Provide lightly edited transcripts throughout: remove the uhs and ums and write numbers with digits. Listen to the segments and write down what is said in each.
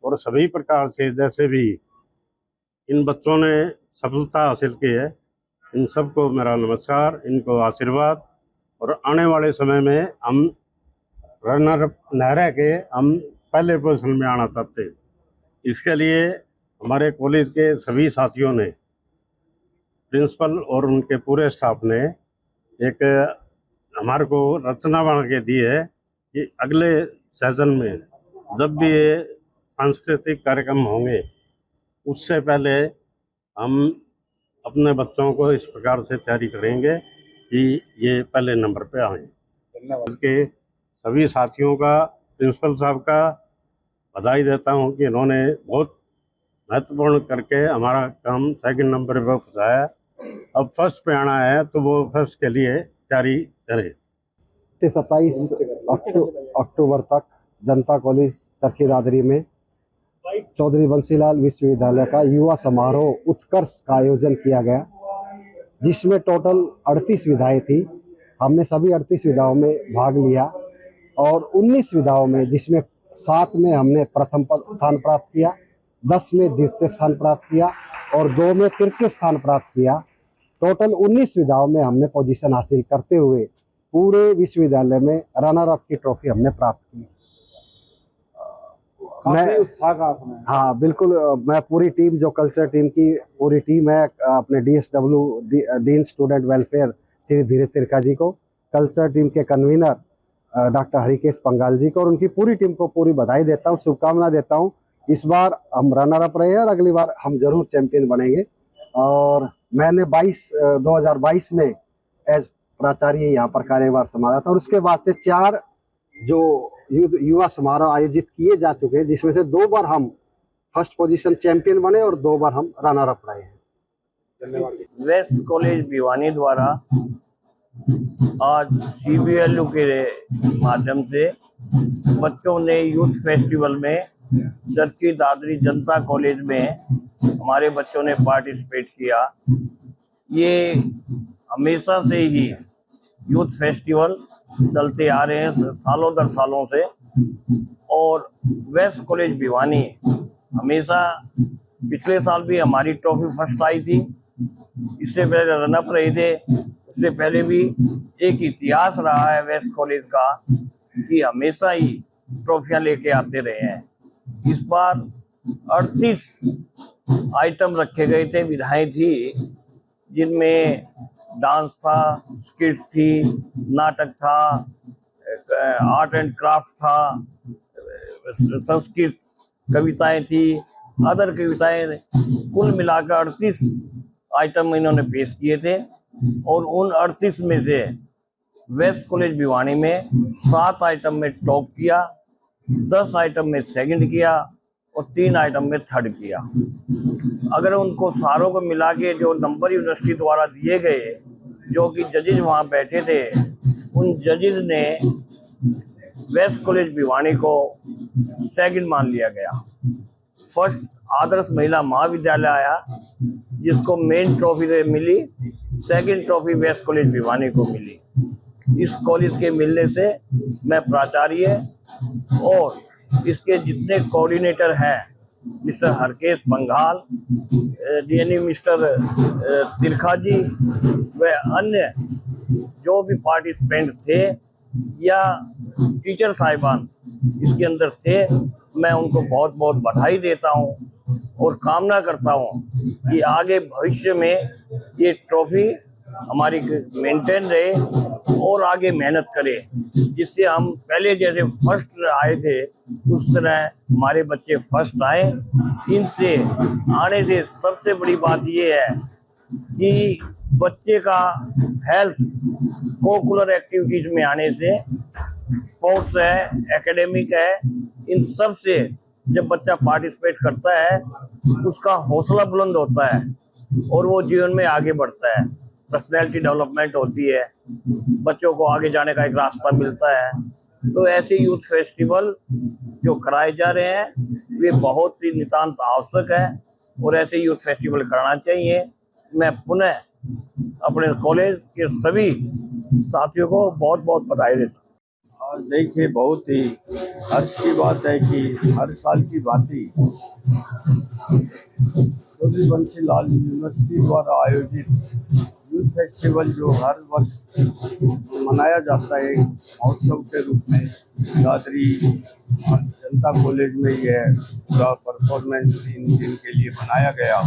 और सभी प्रकार से जैसे भी इन बच्चों ने सफलता हासिल की है, इन सबको मेरा नमस्कार, इनको आशीर्वाद। और आने वाले समय में हम रनर अप न रह के हम पहले पोजीशन में आना चाहते हैं। इसके लिए हमारे कॉलेज के सभी साथियों ने, प्रिंसिपल और उनके पूरे स्टाफ ने एक हमारे को रचना बना के दी है कि अगले सेशन में जब भी ये सांस्कृतिक कार्यक्रम होंगे उससे पहले हम अपने बच्चों को इस प्रकार से तैयारी करेंगे कि ये पहले नंबर पे आएँ। धन्यवाद। के सभी साथियों का, प्रिंसिपल साहब का बधाई देता हूँ कि इन्होंने बहुत महत्वपूर्ण करके हमारा काम सेकंड नंबर पर पहुँचाया। अब फर्स्ट पे आना है तो वो फर्स्ट के लिए तैयारी करें। 27 अक्टूबर तक जनता कॉलेज चरखी दादरी में चौधरी बंसीलाल विश्वविद्यालय का युवा समारोह उत्कर्ष का आयोजन किया गया, जिसमें टोटल 38 विधाएं थी। हमने सभी 38 विधाओं में भाग लिया और 19 विधाओं में, जिसमें 7 में हमने प्रथम स्थान प्राप्त किया, 10 में द्वितीय स्थान प्राप्त किया और 2 में तृतीय स्थान प्राप्त किया। टोटल 19 विधाओं में हमने पोजीशन हासिल करते हुए पूरे विश्वविद्यालय में रनर अप की ट्रॉफी हमने प्राप्त की। मैं उत्साह का समय, हाँ बिल्कुल, मैं पूरी टीम, जो कल्चर टीम की पूरी टीम है, अपने DSW dean student welfare Shri Dhiresh Tirka ji को, कल्चर टीम के कन्वीनर डॉक्टर हरिकेश पंगाल जी को और उनकी पूरी टीम को पूरी बधाई देता हूँ, शुभकामना देता हूँ। इस बार हम रनर अप रहे हैं और अगली बार हम जरूर चैंपियन बनेंगे। और मैंने 2022 में एज प्राचार्य यहाँ पर कार्यभार संभाला था और उसके बाद से 4 जो युवा समारोह आयोजित किए जा चुके हैं, जिसमें से 2 बार हम फर्स्ट पोजीशन चैंपियन बने और 2 बार हम रनर अप रहे हैं। धन्यवाद। वेस्ट कॉलेज भिवानी द्वारा आज CBLU के माध्यम से बच्चों ने यूथ फेस्टिवल में चरखी दादरी जनता कॉलेज में हमारे बच्चों ने पार्टिसिपेट किया। ये हमेशा से ही यूथ फेस्टिवल चलते आ रहे हैं, सालों दर सालों से। और वेस्ट कॉलेज भिवानी हमेशा, पिछले साल भी हमारी ट्रॉफी फर्स्ट आई थी, इससे पहले रनअप रहे थे, उससे पहले भी। एक इतिहास रहा है वेस्ट कॉलेज का कि हमेशा ही ट्रॉफियां लेके आते रहे हैं। इस बार 38 आइटम रखे गए थे, विधाएं थी, जिनमें डांस था, स्किट थी, नाटक था, आर्ट एंड क्राफ्ट था, संस्कृत कविताएं थी, अदर कविताएं, कुल मिलाकर 38 आइटम इन्होंने पेश किए थे। और उन 38 में से वेस्ट कॉलेज भिवानी में 7 आइटम में टॉप किया, 10 आइटम में सेकंड किया और 3 आइटम में थर्ड किया। अगर उनको सारों को मिला के जो नंबर यूनिवर्सिटी द्वारा दिए गए, जो कि जजेज वहाँ बैठे थे, उन जजेज ने वेस्ट कॉलेज भिवानी को सेकंड मान लिया गया। फर्स्ट आदर्श महिला महाविद्यालय आया, जिसको मेन ट्रॉफी मिली, second trophy west college Bhiwani को मिली। इस कॉलेज के मिलने से मैं प्राचार्य और इसके जितने कोऑर्डिनेटर हैं, mister Harkesh Panghal, DNE mister Tirkha ji व अन्य जो भी पार्टिसिपेंट थे या टीचर साहिबान इसके अंदर थे, मैं उनको बहुत बहुत बधाई देता हूं और कामना करता हूं कि आगे भविष्य में ये ट्रॉफी हमारी मेंटेन रहे और आगे मेहनत करें, जिससे हम पहले जैसे फर्स्ट आए थे उस तरह हमारे बच्चे फर्स्ट आए। इनसे आने से सबसे बड़ी बात ये है कि बच्चे का हेल्थ कोकुलर एक्टिविटीज में आने से, स्पोर्ट्स है, एकेडमिक है, इन सब से जब बच्चा पार्टिसिपेट करता है उसका हौसला बुलंद होता है और वो जीवन में आगे बढ़ता है, पर्सनैलिटी डेवलपमेंट होती है, बच्चों को आगे जाने का एक रास्ता मिलता है। तो ऐसे यूथ फेस्टिवल जो कराए जा रहे हैं वे बहुत ही नितांत आवश्यक है और ऐसे यूथ फेस्टिवल कराना चाहिए। मैं पुनः अपने कॉलेज के सभी साथियों को बहुत बहुत बधाई देता हूँ। देखिए, बहुत ही हर्ष की बात है कि हर साल की बात ही चौधरी बंसी लाल यूनिवर्सिटी द्वारा आयोजित यूथ फेस्टिवल जो हर वर्ष मनाया जाता है महोत्सव के रूप में, दादरी जनता कॉलेज में यह पूरा परफॉर्मेंस 3 दिन के लिए बनाया गया,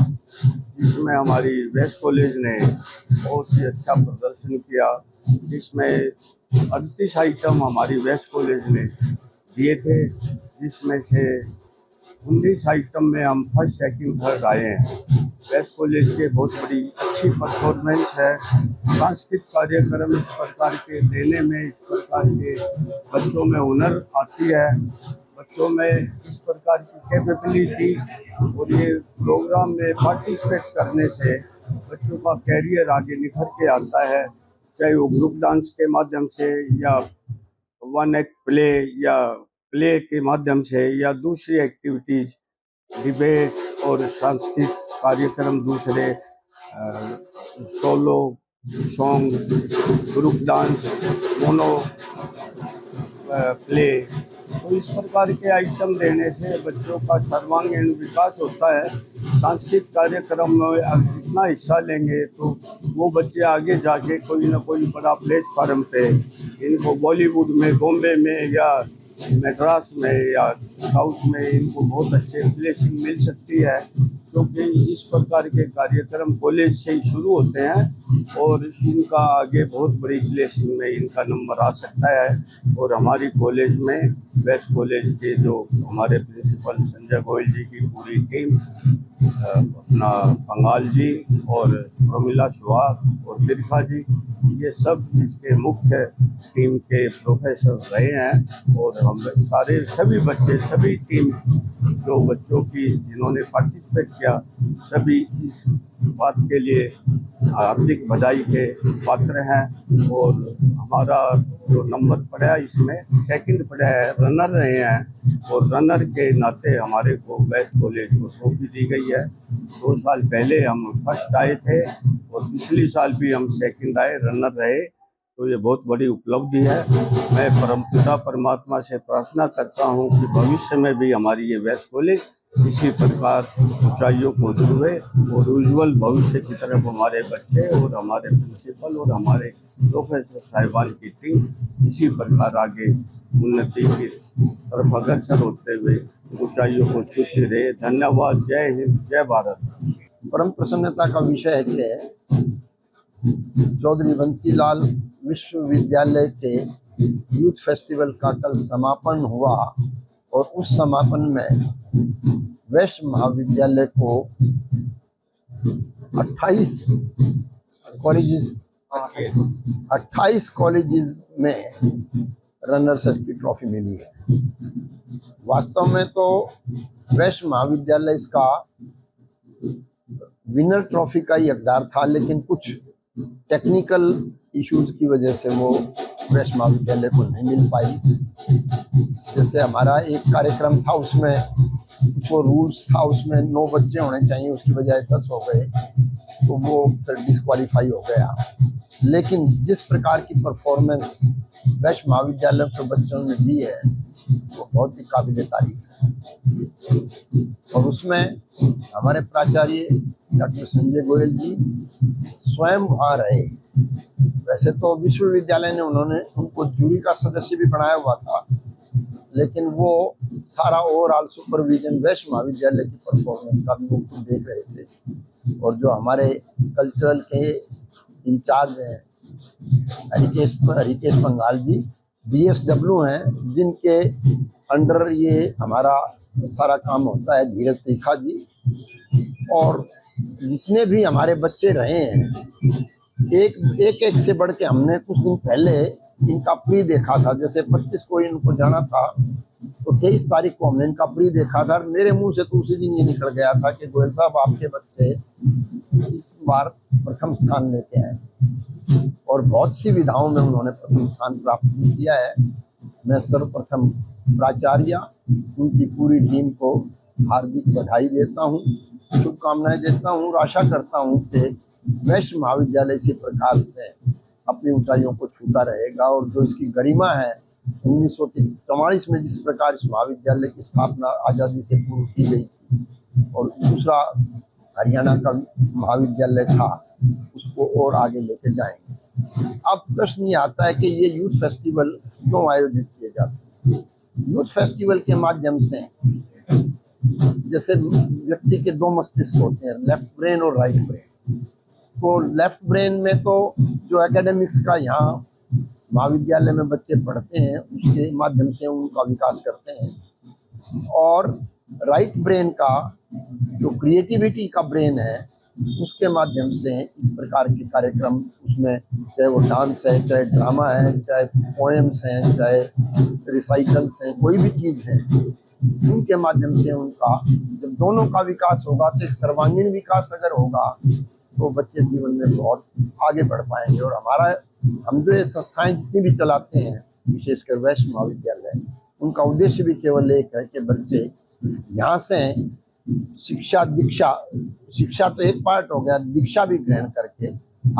जिसमें हमारी वेस्ट कॉलेज ने बहुत ही अच्छा प्रदर्शन किया, जिसमें 38 आइटम हमारी वेस्ट कॉलेज ने दिए थे, जिसमें से 19 आइटम में हम फर्स्ट सेकंड थर्ड आए हैं। वेस्ट कॉलेज के बहुत बड़ी अच्छी परफॉर्मेंस है। सांस्कृतिक कार्यक्रम इस प्रकार के देने में, इस प्रकार के बच्चों में हुनर आती है, बच्चों में इस प्रकार की कैपेबिलिटी, और ये प्रोग्राम में पार्टिसिपेट करने से बच्चों का कैरियर आगे निखर के आता है, चाहे वो ग्रुप डांस के माध्यम से या वन एक्ट प्ले या प्ले के माध्यम से या दूसरी एक्टिविटीज, डिबेट्स और सांस्कृतिक कार्यक्रम, दूसरे solo song, group dance, mono play, तो इस प्रकार के आइटम देने से बच्चों का सर्वांगीण विकास होता है। सांस्कृतिक कार्यक्रम में जितना हिस्सा लेंगे तो वो बच्चे आगे जाके कोई ना कोई बड़ा प्लेटफार्म पे, इनको बॉलीवुड में, बॉम्बे में या मद्रास में या साउथ में इनको बहुत अच्छे प्लेसिंग मिल सकती है, क्योंकि इस प्रकार के कार्यक्रम कॉलेज से ही शुरू होते हैं और इनका आगे बहुत बड़ी प्लेसिंग में इनका नंबर आ सकता है। और हमारी कॉलेज में, वेस्ट कॉलेज के जो हमारे प्रिंसिपल संजय गोयल जी की पूरी टीम, अपना पंगाल जी और प्रमिला सुहाग और बिरखा जी, ये सब इसके मुख्य टीम के प्रोफेसर रहे हैं, और हम सभी बच्चे, सभी टीम जो बच्चों की जिन्होंने पार्टिसिपेट किया, सभी इस बात के लिए हार्दिक बधाई के पात्र हैं। और हमारा जो नंबर पड़ा है इसमें सेकंड पड़ा है, रनर रहे हैं, और रनर के नाते हमारे को वेस्ट कॉलेज को ट्रॉफी दी गई है। 2 साल पहले हम फर्स्ट आए थे और पिछली साल भी हम सेकंड आए, रनर रहे, तो ये बहुत बड़ी उपलब्धि है। मैं परमपिता परमात्मा से प्रार्थना करता हूँ कि भविष्य में भी हमारी ये वेस्ट कॉलेज इसी प्रकार ऊंचाइयों को छुए और उज्जवल भविष्य की तरफ हमारे बच्चे और हमारे प्रिंसिपल और हमारे प्रोफेसर साहिबान की टीम इसी प्रकार आगे उन्नति की तरफ अग्रसर होते हुए ऊंचाइयों को छूती रहे। धन्यवाद। जय हिंद, जय भारत। परम प्रसन्नता का विषय है कि चौधरी बंसी लाल विश्वविद्यालय के यूथ फेस्टिवल का कल समापन हुआ, और उस समापन में वेस्ट महाविद्यालय को 28 कॉलेजेस में रनर्स अप की ट्रॉफी मिली है। वास्तव में तो वेस्ट महाविद्यालय इसका विनर ट्रॉफी का ही हकदार था, लेकिन कुछ टेक्निकल इश्यूज की वजह से वो वेस्ट महाविद्यालय को नहीं मिल पाई। जैसे हमारा एक कार्यक्रम था, उसमें कुछ वो रूल्स था, उसमें 9 बच्चे होने चाहिए, उसकी बजाय 10 हो गए, तो वो फिर डिस्क्वालीफाई हो गया। लेकिन जिस प्रकार की परफॉर्मेंस वेस्ट महाविद्यालय के बच्चों ने दी है वो बहुत ही काबिल तारीफ है। और उसमें हमारे प्राचार्य डॉक्टर संजय गोयल जी स्वयं वहाँ रहे। वैसे तो विश्वविद्यालय ने उनको जूरी का सदस्य भी बनाया हुआ था, लेकिन वो सारा ओवरऑल सुपरविजन वेस्ट महाविद्यालय की परफॉर्मेंस का भी वो देख रहे थे। और जो हमारे कल्चरल के इंचार्ज हैं हरिकेश पंगाल जी, DSW हैं, जिनके अंडर ये हमारा सारा काम होता है, धीरज त्रिखा जी, और जितने भी हमारे बच्चे रहे हैं, एक से बढ़ के हमने कुछ दिन पहले इनका प्री देखा था। जैसे 25 को इनको जाना था, तो 23 तारीख को हमने इनका प्री देखा था। मेरे मुंह से तो उसी दिन ये निकल गया था कि गोयल साहब, आपके बच्चे इस बार प्रथम स्थान लेके आए, और बहुत सी विधाओं में उन्होंने प्रथम स्थान प्राप्त किया है। मैं सर्वप्रथम प्राचार्य, उनकी पूरी टीम को हार्दिक बधाई देता हूँ, शुभकामनाएं देता हूँ, और आशा करता हूँ कि वेस्ट महाविद्यालय इसी प्रकार से अपनी ऊंचाइयों को छूता रहेगा, और जो इसकी गरिमा है 1944 में जिस प्रकार इस महाविद्यालय की स्थापना आज़ादी से पूर्व की गई थी और दूसरा हरियाणा का महाविद्यालय था, उसको और आगे लेके जाएंगे। अब प्रश्न ये आता है कि ये यूथ फेस्टिवल क्यों आयोजित किए जाते हैं। यूथ फेस्टिवल के माध्यम से जैसे व्यक्ति के दो मस्तिष्क होते हैं, लेफ्ट ब्रेन और राइट ब्रेन। तो लेफ्ट ब्रेन में तो जो एकेडमिक्स का यहाँ महाविद्यालय में बच्चे पढ़ते हैं उसके माध्यम से उनका विकास करते हैं, और राइट ब्रेन का जो क्रिएटिविटी का ब्रेन है उसके माध्यम से इस प्रकार के कार्यक्रम, उसमें चाहे वो डांस है, चाहे ड्रामा है, चाहे पोएम्स हैं, चाहे रिसाइकल्स हैं, कोई भी चीज़ है, उनके माध्यम से उनका जब दोनों का विकास होगा तो एक सर्वांगीण विकास अगर होगा तो बच्चे जीवन में बहुत आगे बढ़ पाएंगे। और हम जो ये संस्थाएं जितनी भी चलाते हैं, विशेषकर वैश्य महाविद्यालय, उनका उद्देश्य भी केवल एक है कि बच्चे यहाँ से शिक्षा तो एक पार्ट हो गया, दीक्षा भी ग्रहण करके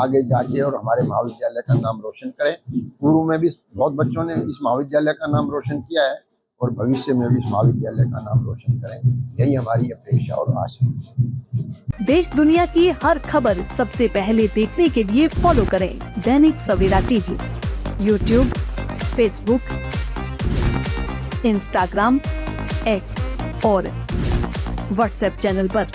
आगे जाके और हमारे महाविद्यालय का नाम रोशन करें। पूर्व में भी बहुत बच्चों ने इस महाविद्यालय का नाम रोशन किया है और भविष्य में भी इस महाविद्यालय का नाम रोशन करें, यही हमारी अपेक्षा और आशा है। देश दुनिया की हर खबर सबसे पहले देखने के लिए फॉलो करें Dainik Savera TV, YouTube, Facebook, Instagram, X और व्हाट्सएप चैनल पर।